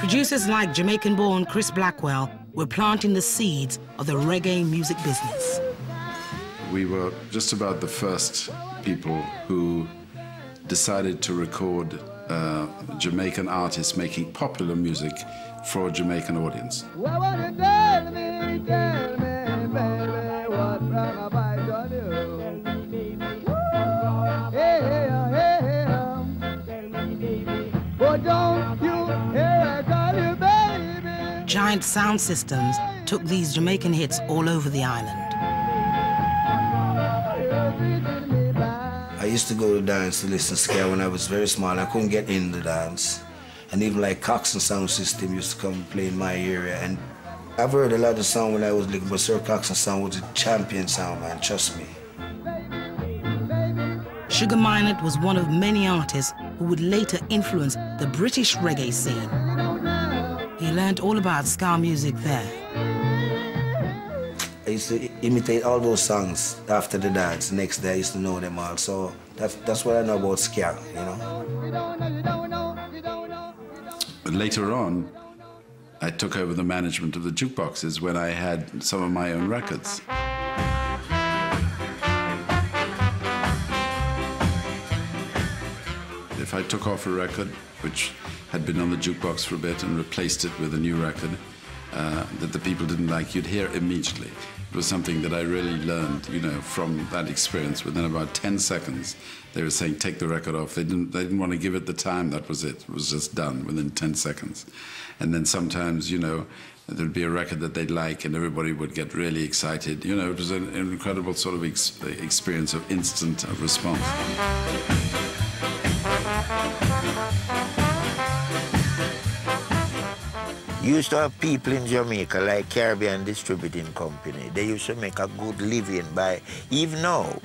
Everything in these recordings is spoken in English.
Producers like Jamaican-born Chris Blackwell were planting the seeds of the reggae music business. We were just about the first people who decided to record Jamaican artists making popular music for a Jamaican audience. Giant sound systems took these Jamaican hits all over the island. I used to go to dance to listen to ska when I was very small. I couldn't get in the dance. And even like Coxsone sound system used to come play in my area. And I've heard a lot of sound when I was little, but Sir Coxsone sound was a champion sound, man, trust me. Sugar Minott was one of many artists who would later influence the British reggae scene. He learned all about ska music there. I used to imitate all those songs after the dance. The next day I used to know them all. So that's what I know about ska, you know. But later on, I took over the management of the jukeboxes when I had some of my own records. If I took off a record which had been on the jukebox for a bit and replaced it with a new record that the people didn't like, you'd hear immediately. It was something that I really learned, you know, from that experience. Within about 10 seconds, they were saying, take the record off. They didn't want to give it the time. That was it. It was just done within 10 seconds. And then sometimes, you know, there'd be a record that they'd like and everybody would get really excited. You know, it was an incredible sort of experience of instant response. Used to have people in Jamaica like Caribbean Distributing Company. They used to make a good living by, even now,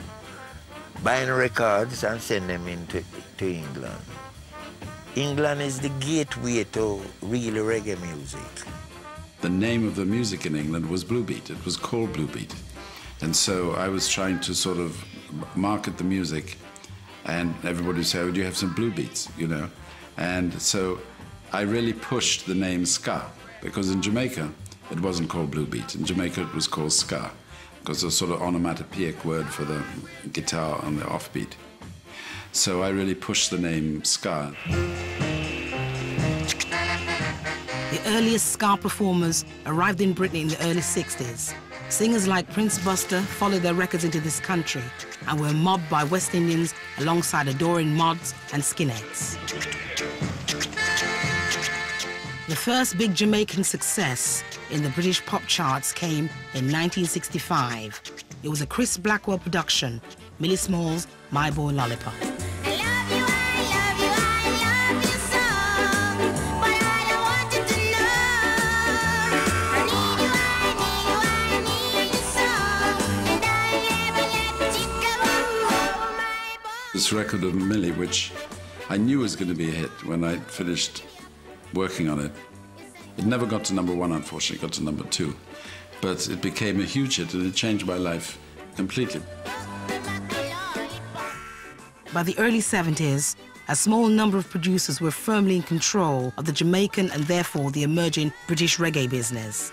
buying records and send them into England. England is the gateway to real reggae music. The name of the music in England was Bluebeat. It was called Bluebeat. And so I was trying to sort of market the music, and everybody would say, oh, do you have some blue beats, you know? And so I really pushed the name ska, because in Jamaica, it wasn't called Bluebeat. In Jamaica, it was called ska, because it's a sort of onomatopoeic word for the guitar on the offbeat. So I really pushed the name ska. The earliest ska performers arrived in Britain in the early 60s. Singers like Prince Buster followed their records into this country and were mobbed by West Indians alongside adoring mods and skinheads. The first big Jamaican success in the British pop charts came in 1965. It was a Chris Blackwell production, Millie Small's My Boy Lollipop. This record of Millie, which I knew was going to be a hit when I finished working on it. It never got to #1, unfortunately, it got to #2. But it became a huge hit and it changed my life completely. By the early 70s, a small number of producers were firmly in control of the Jamaican and therefore the emerging British reggae business.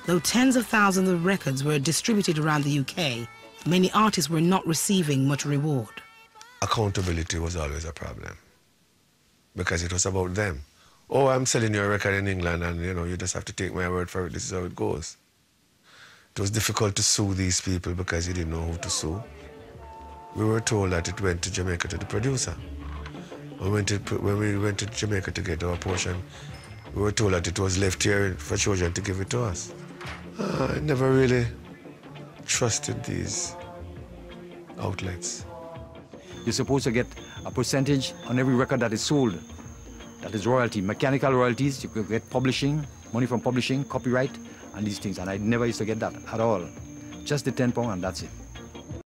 Though tens of thousands of records were distributed around the UK, many artists were not receiving much reward. Accountability was always a problem because it was about them. Oh, I'm selling you a record in England and, you know, you just have to take my word for it. This is how it goes. It was difficult to sue these people because you didn't know who to sue. We were told that it went to Jamaica to the producer. When we went to Jamaica to get our portion, we were told that it was left here for children to give it to us. I never really trusted these outlets. You're supposed to get a percentage on every record that is sold. That is royalty, mechanical royalties. You could get publishing, money from publishing, copyright, and these things. And I never used to get that at all. Just the £10 and that's it.